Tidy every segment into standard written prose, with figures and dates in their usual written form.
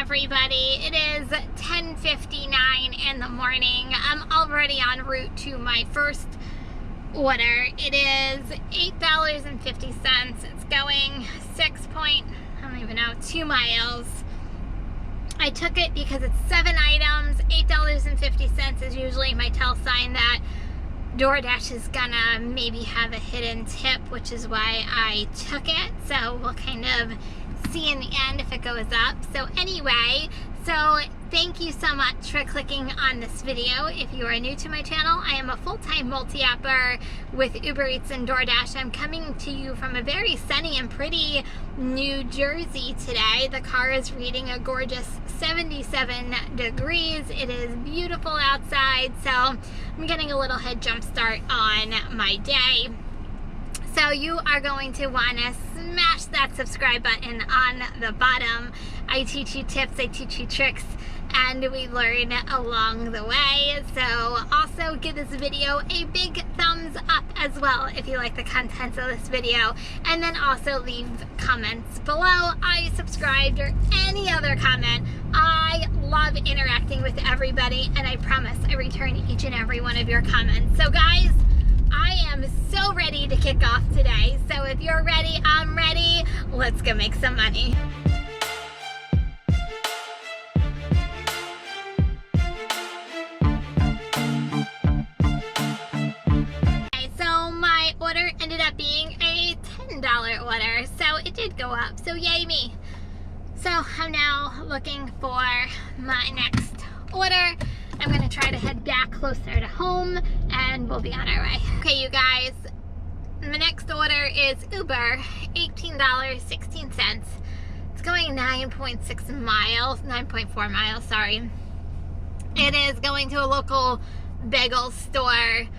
everybody. It is 10:59 in the morning. I'm already en route to my first order. It is $8.50. It's going 2 miles. I took it because it's 7 items. $8.50 is usually my tell sign that DoorDash is gonna maybe have a hidden tip, which is why I took it. So we'll kind of see in the end if it goes up. So anyway, thank you so much for clicking on this video. If you are new to my channel, I am a full-time multi-apper with Uber Eats and DoorDash. I'm coming to you from a very sunny and pretty New Jersey today. The car is reading a gorgeous 77 degrees. It is beautiful outside, so I'm getting a little head jump start on my day. So you are going to want to smash that subscribe button on the bottom. I teach you tips, I teach you tricks, and we learn along the way. So also give this video a big thumbs up as well if you like the contents of this video. And then also leave comments below. I subscribed or any other comment. I love interacting with everybody, and I promise I return each and every one of your comments. So guys, I am so ready to kick off today. So if you're ready, I'm ready. Let's go make some money. Okay, so my order ended up being a $10 order. So it did go up, so yay me. So I'm now looking for my next order. I'm gonna try to head back closer to home and we'll be on our way. Okay, you guys, the next order is Uber, $18.16. It's going 9.4 miles, sorry. It is going to a local bagel store.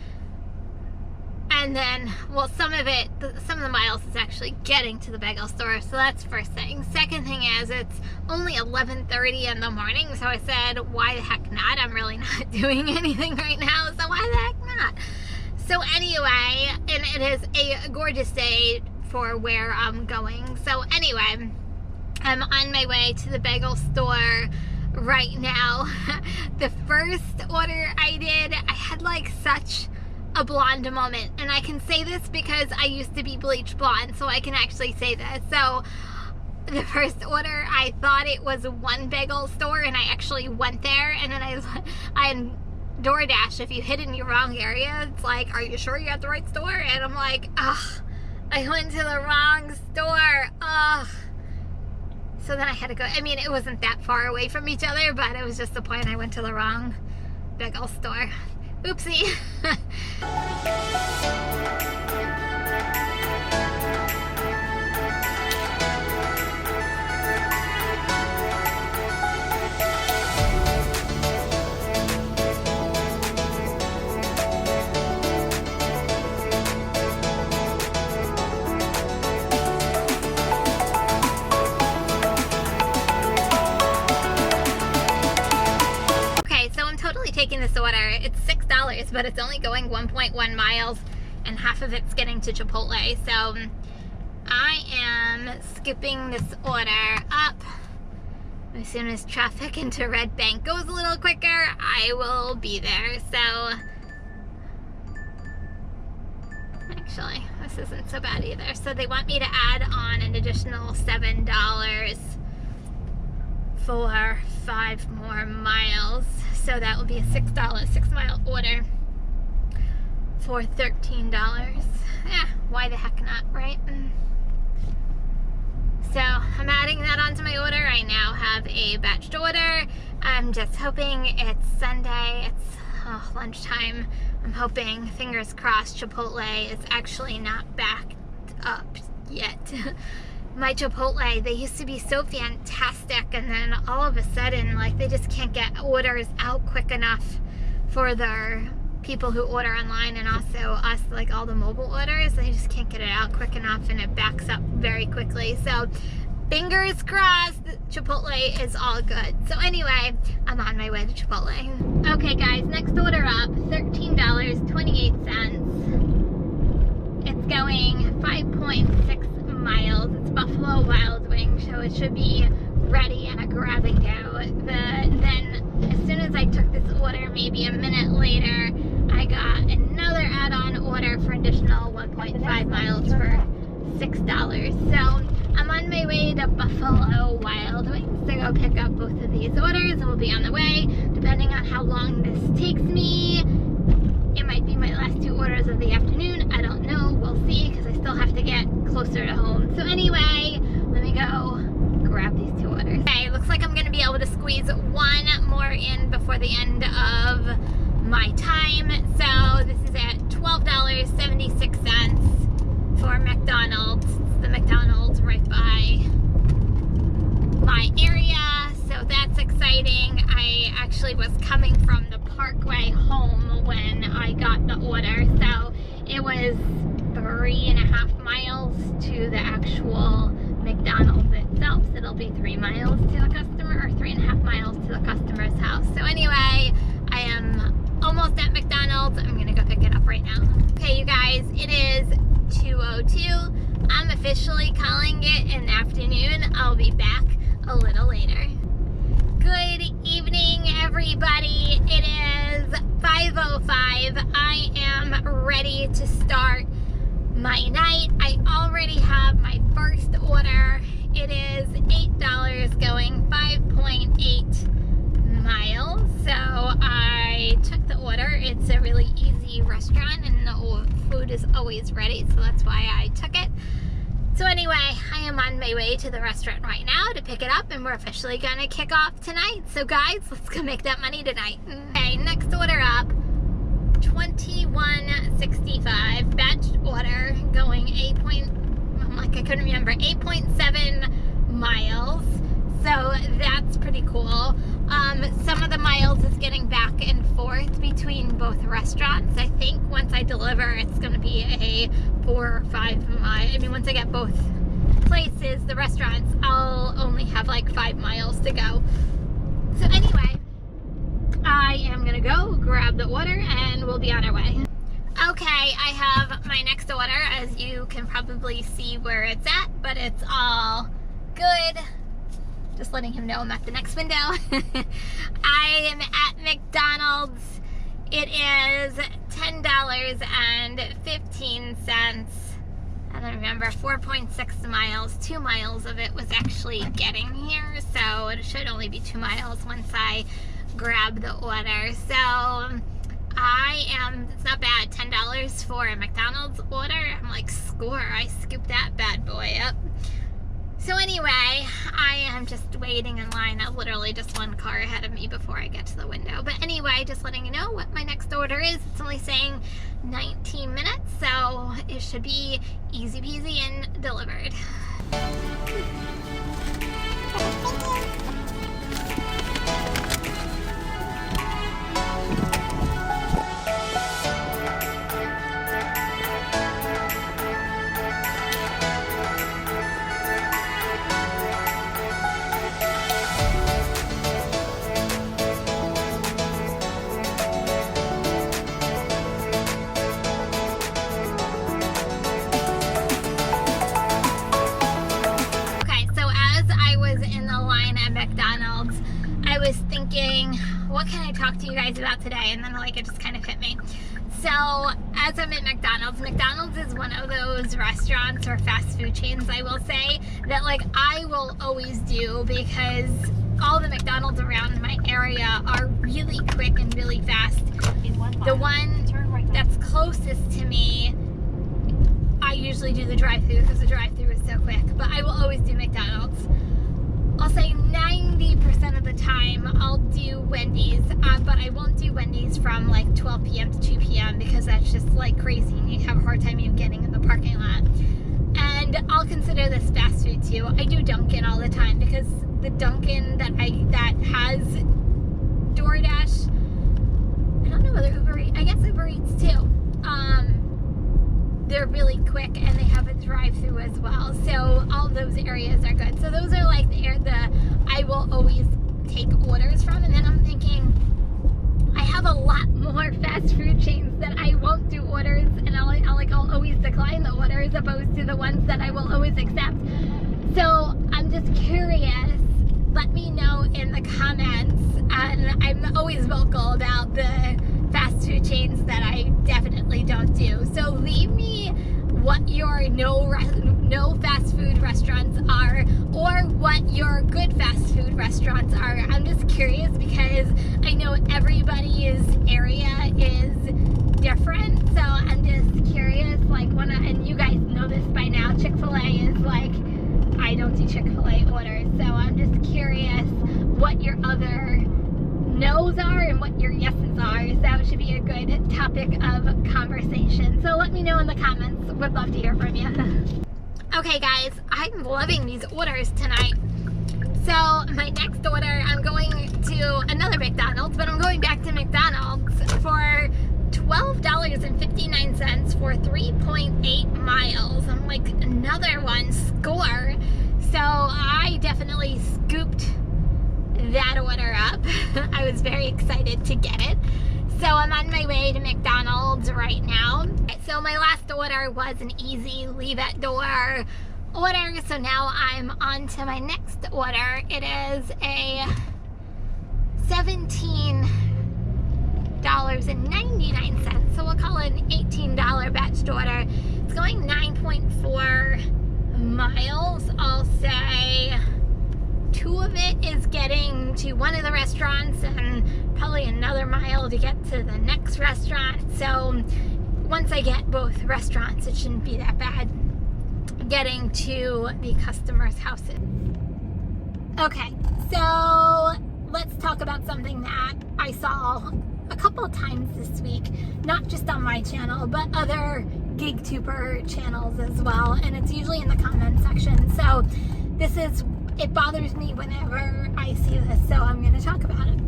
And then, well, some of the miles is actually getting to the bagel store, so that's first thing. Second thing is, it's only 11:30 in the morning, so I said, why the heck not? I'm really not doing anything right now, so why the heck not? So anyway, and it is a gorgeous day for where I'm going. So anyway, I'm on my way to the bagel store right now. The first order I did, I had like such a blonde moment, and I can say this because I used to be bleach blonde, so I can actually say this. So the first order, I thought it was one bagel store, and I actually went there, and then I DoorDash, if you hit in your wrong area, it's like, are you sure you're at the right store? And I'm like, ugh, I went to the wrong store, ugh. So then I had to go. I mean, it wasn't that far away from each other, but it was just the point I went to the wrong bagel store. Oopsie. Taking this order, it's $6, but it's only going 1.1 miles, and half of it's getting to Chipotle. So I am scooping this order up. As soon as traffic into Red Bank goes a little quicker, I will be there. So actually, this isn't so bad either. So they want me to add on an additional $7 for 5 more miles. So that will be a $6 order for $13. Yeah, why the heck not, right? So I'm adding that onto my order. I now have a batched order. I'm just hoping it's Sunday. It's lunchtime. I'm hoping, fingers crossed, Chipotle is actually not backed up yet. My Chipotle, they used to be so fantastic, and then all of a sudden, like, they just can't get orders out quick enough for their people who order online, and also us, like all the mobile orders, they just can't get it out quick enough, and it backs up very quickly. So fingers crossed, Chipotle is all good. So anyway, I'm on my way to Chipotle. Okay guys, next order up, $13.28. It's going 5.6 miles. It's Buffalo Wild Wings, so it should be ready in a grabbing out. Then as soon as I took this order, maybe a minute later, I got another add-on order for additional 1.5 miles for $6. So I'm on my way to Buffalo Wild Wings to go pick up both of these orders, and we'll be on the way. Depending on how long this takes me, it might be my last 2 orders of the afternoon. I don't know. We'll see, because I still have to get closer to home. So anyway, let me go grab these 2 orders. Okay, looks like I'm going to be able to squeeze one more in before the end of my time. So this is at $12.76 for McDonald's. It's the McDonald's right by my area, so that's exciting. I actually was coming from the Parkway home when I got the order, so it was 3.5 miles to the actual McDonald's itself. So it'll be 3 miles to the customer, or 3.5 miles to the customer's house. So anyway, I am almost at McDonald's. I'm gonna go pick it up right now. Okay, you guys, it is 2:02. I'm officially calling it an afternoon. I'll be back a little later. Good evening, everybody. It is 5:05. I am ready to start my night. I already have my first order. It is $8 going 5.8 miles. So I took the order. It's a really easy restaurant and the food is always ready, so that's why I took it. So anyway, I am on my way to the restaurant right now to pick it up, and we're officially gonna kick off tonight. So guys, let's go make that money tonight. Okay, next order up, $21.65, batch order going 8.7 miles. So that's pretty cool. Some of the miles is getting back and forth between both restaurants. I think once I deliver, it's going to be a 4 or 5 mile. I mean, once I get both places, the restaurants, I'll only have like 5 miles to go. So anyway, I am going to go grab the order and we'll be on our way. Okay, I have my next order, as you can probably see where it's at, but it's all good. Just letting him know I'm at the next window. I am at McDonald's. It is $10.15. I don't remember, 4.6 miles. 2 miles of it was actually getting here, so it should only be 2 miles once I grab the order. So it's not bad, $10 for a McDonald's order. I'm like, score, I scooped that bad boy up. So anyway, I am just waiting in line. I'm literally just one car ahead of me before I get to the window. But anyway, just letting you know what my next order is. It's only saying 19 minutes, so it should be easy peasy and delivered. What can I talk to you guys about today? And then like it just kind of hit me. So as I'm at McDonald's is one of those restaurants or fast food chains, I will say, that like I will always do, because all the McDonald's around my area are really quick and really fast. The one that's closest to me, I usually do the drive-thru because the drive-thru is so quick, but I will always do McDonald's. I'll say 90% of the time I'll do Wendy's, but I won't do Wendy's from like 12 p.m. to 2 p.m. because that's just like crazy and you have a hard time even getting in the parking lot. And I'll consider this fast food too. I do Dunkin' all the time because the Dunkin' that has DoorDash, I don't know whether Uber Eats, I guess Uber Eats too. They're really quick and they have a drive-thru as well. So all those areas are good. So those are like the I will always take orders from. And then I'm thinking, I have a lot more fast food chains that I won't do orders, and I'll always decline the order as opposed to the ones that I will always accept. So I'm just curious. Let me know in the comments, and I'm always vocal about the fast food chains that I definitely don't do. So leave me what your no fast food restaurants are, or what your good fast food restaurants are. I'm just curious because I know everybody's area is different, so I'm just curious, like, and you guys know this by now, Chick-fil-A is like, I don't do Chick-fil-A orders, so I'm just curious what your other no's are and what your yeses are. So that should be a good topic of conversation. So let me know in the comments. Would love to hear from you. Okay guys, I'm loving these orders tonight. So my next order, I'm going to another McDonald's, but I'm going back to McDonald's for $12.59 for 3.8 miles. I'm like, another one, score. So I definitely scooped that order up. I was very excited to get it. So I'm on my way to McDonald's right now. So my last order was an easy leave at door order. So now I'm on to my next order. It is a $17.99. So we'll call it an $18 batch order. It's going 9.4 miles. I'll say 2 of it is getting to one of the restaurants and probably another mile to get to the next restaurant. So once I get both restaurants, it shouldn't be that bad getting to the customers' houses. Okay, so let's talk about something that I saw a couple of times this week, not just on my channel, but other GigTuber channels as well, and it's usually in the comment section. So it bothers me whenever I see this, so I'm going to talk about it.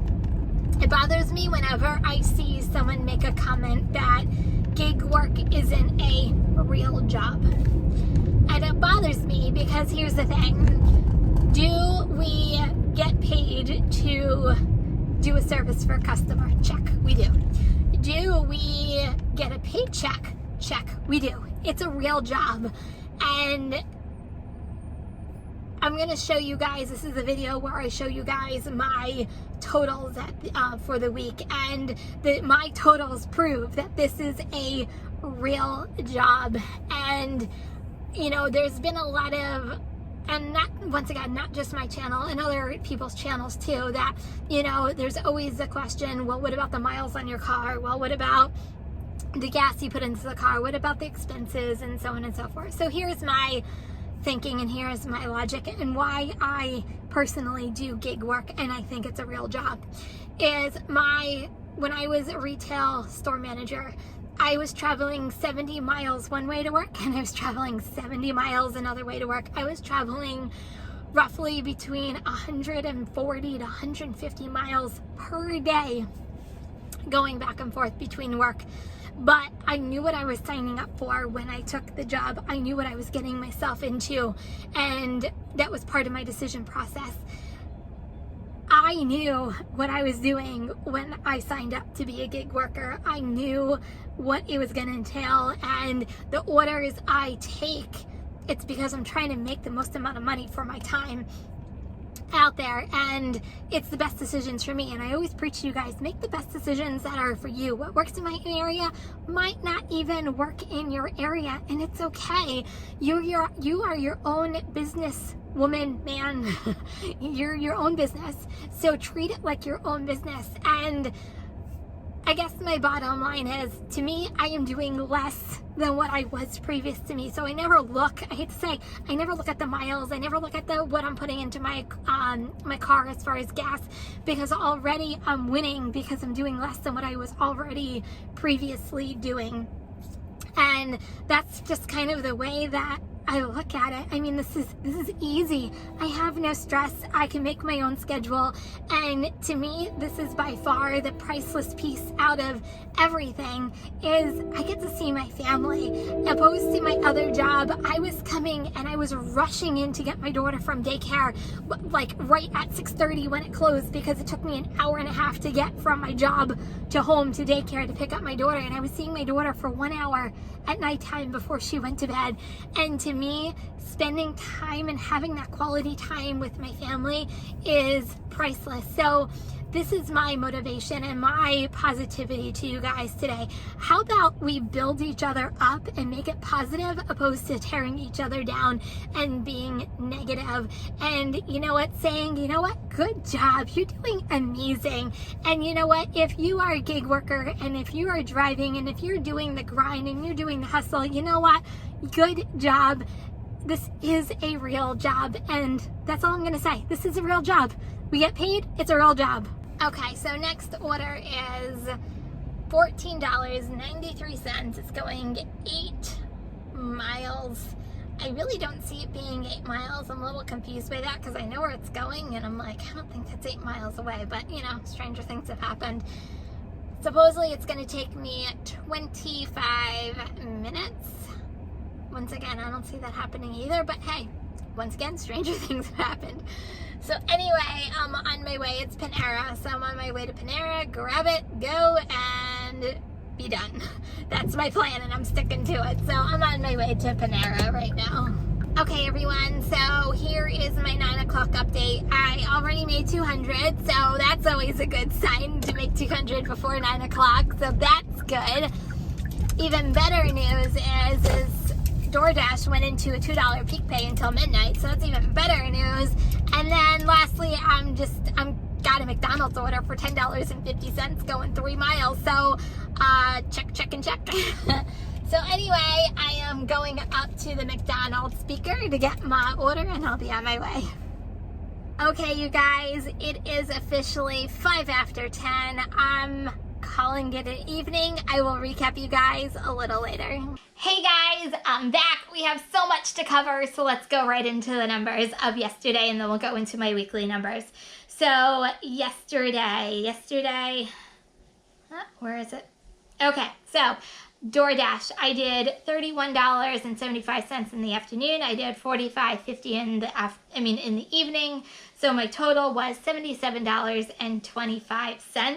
It bothers me whenever I see someone make a comment that gig work isn't a real job. And it bothers me because here's the thing. Do we get paid to do a service for a customer? Check, we do. Do we get a paycheck? Check, we do. It's a real job. And I'm going to show you guys, this is a video where I show you guys my totals for the week, and my totals prove that this is a real job. And you know, there's been a lot of, and not, once again, not just my channel, and other people's channels too, that, you know, there's always the question, well, what about the miles on your car? Well, what about the gas you put into the car? What about the expenses, and so on and so forth? So here's my thinking, and here's my logic, and why I personally do gig work and I think it's a real job. When I was a retail store manager, I was traveling 70 miles one way to work, and I was traveling 70 miles another way to work. I was traveling roughly between 140 to 150 miles per day going back and forth between work. But I knew what I was signing up for when I took the job. I knew what I was getting myself into, and that was part of my decision process. I knew what I was doing when I signed up to be a gig worker. I knew what it was going to entail, and the orders I take, it's because I'm trying to make the most amount of money for my time out there, and it's the best decisions for me. And I always preach to you guys, make the best decisions that are for you. What works in my area might not even work in your area, and it's okay. You are your own business woman, man. You're your own business, so treat it like your own business. And I guess my bottom line is, to me, I am doing less than what I was previous to me. So I never look, I hate to say, I never look at the miles. I never look at what I'm putting into my my car as far as gas, because already I'm winning because I'm doing less than what I was already previously doing. And that's just kind of the way that I look at it. I mean, this is easy. I have no stress. I can make my own schedule. And to me, this is by far the priceless piece out of everything, is I get to see my family. Opposed to my other job, I was coming and I was rushing in to get my daughter from daycare, like right at 6:30 when it closed, because it took me an hour and a half to get from my job to home to daycare to pick up my daughter. And I was seeing my daughter for 1 hour at nighttime before she went to bed. And to me, spending time and having that quality time with my family is priceless. So this is my motivation and my positivity to you guys today. How about we build each other up and make it positive, opposed to tearing each other down and being negative? And you know what, saying, you know what, good job, you're doing amazing. And you know what, if you are a gig worker and if you are driving and if you're doing the grind and you're doing the hustle, you know what, good job. This is a real job, and that's all I'm gonna say. This is a real job. We get paid, it's a real job. Okay, so next order is $14.93. It's going 8 miles. I really don't see it being 8 miles. I'm a little confused by that because I know where it's going, and I'm like, I don't think that's 8 miles away, but you know, stranger things have happened. Supposedly it's gonna take me 25 minutes. Once again, I don't see that happening either, but hey, once again, stranger things have happened. So anyway, I'm on my way. It's Panera, so I'm on my way to Panera, grab it, go, and be done. That's my plan, and I'm sticking to it. So I'm on my way to Panera right now. Okay, everyone, so here is my 9 o'clock update. I already made 200, so that's always a good sign to make 200 before 9 o'clock, so that's good. Even better news is DoorDash went into a $2 peak pay until midnight, so that's even better news. And then lastly, I'm got a McDonald's order for $10.50 going 3 miles. So check and check. So anyway, I am going up to the McDonald's speaker to get my order, and I'll be on my way. Okay, you guys, it is officially 5 after 10. I'm calling it an evening. I will recap you guys a little later. Hey guys, I'm back. We have so much to cover, so let's go right into the numbers of yesterday, and then we'll go into my weekly numbers. So yesterday, where is it? Okay, so DoorDash, I did $31.75 in the afternoon. I did $45.50 in the evening. So my total was $77.25.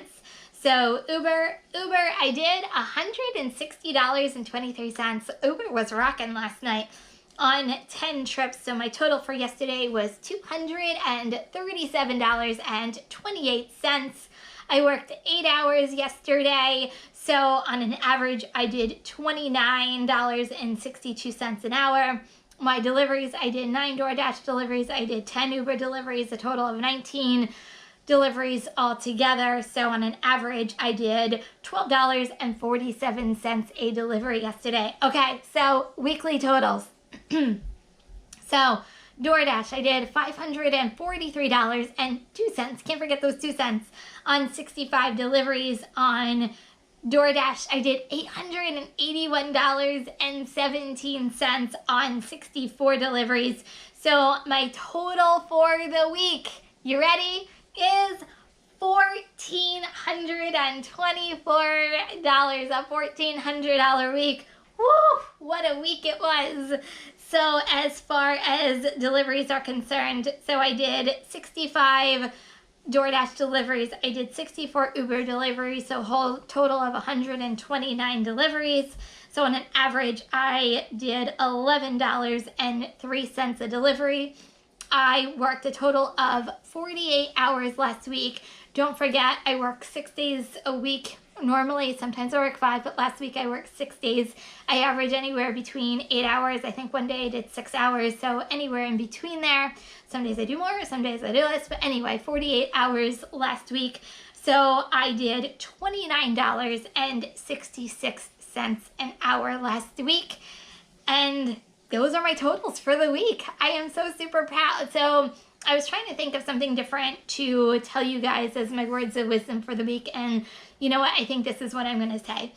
So Uber, I did $160.23. Uber was rocking last night on 10 trips. So my total for yesterday was $237.28. I worked 8 hours yesterday. So on an average, I did $29.62 an hour. My deliveries, I did 9 DoorDash deliveries. I did 10 Uber deliveries, a total of 19 deliveries altogether. So on an average, I did $12.47 a delivery yesterday. Okay, so weekly totals. So DoorDash, I did $543.02. Can't forget those 2 cents on 65 deliveries. On DoorDash, I did $881.17 on 64 deliveries. So my total for the week, you ready, is $1,424, a $1,400 week. Woo! What a week it was. So as far as deliveries are concerned, so I did 65 DoorDash deliveries. I did 64 Uber deliveries, so whole total of 129 deliveries. So on an average, I did $11.03 a delivery. I worked a total of 48 hours last week. Don't forget, I work 6 days a week. Normally, sometimes I work 5, but last week I worked 6 days. I average anywhere between 8 hours. I think one day I did 6 hours, so anywhere in between there. Some days I do more, some days I do less, but anyway, 48 hours last week. So I did $29.66 an hour last week, and those are my totals for the week. I am so super proud. So I was trying to think of something different to tell you guys as my words of wisdom for the week, and you know what? I think this is what I'm going to say.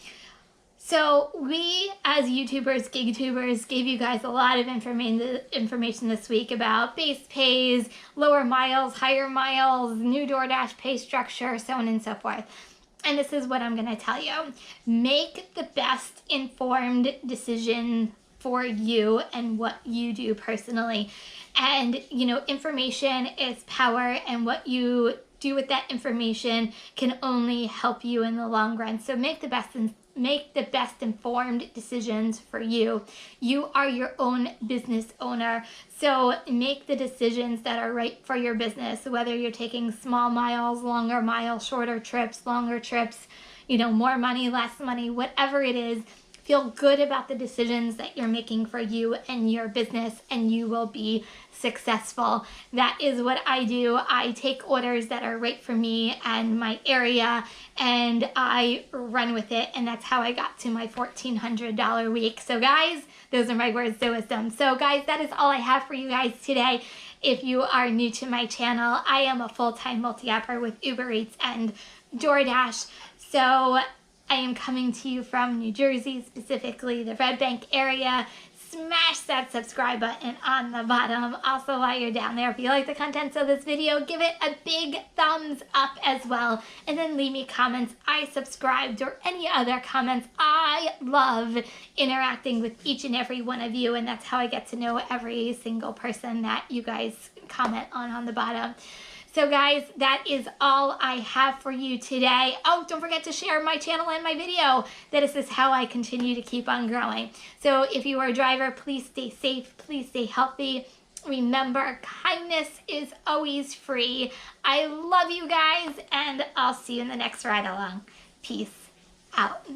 So we, as YouTubers, gig tubers, gave you guys a lot of information this week about base pays, lower miles, higher miles, new DoorDash pay structure, so on and so forth. And this is what I'm going to tell you. Make the best informed decision for you and what you do personally. And, you know, information is power, and what you do with that information can only help you in the long run. So make the best make the best informed decisions for you. You are your own business owner, so make the decisions that are right for your business, whether you're taking small miles, longer miles, shorter trips, longer trips, more money, less money, whatever it is. Feel good about the decisions that you're making for you and your business, and you will be successful. That is what I do. I take orders that are right for me and my area, and I run with it, and that's how I got to my $1,400 week. So guys, those are my words to wisdom. So guys, that is all I have for you guys today. If you are new to my channel, I am a full-time multi-apper with Uber Eats and DoorDash. So I am coming to you from New Jersey, specifically the Red Bank area. Smash that subscribe button on the bottom. Also, while you're down there, if you like the contents of this video, give it a big thumbs up as well. And then leave me comments, I subscribed, or any other comments. I love interacting with each and every one of you, and that's how I get to know every single person that you guys comment on the bottom. So guys, that is all I have for you today. Oh, don't forget to share my channel and my video. This is how I continue to keep on growing. So if you are a driver, please stay safe, please stay healthy. Remember, kindness is always free. I love you guys, and I'll see you in the next ride along. Peace out.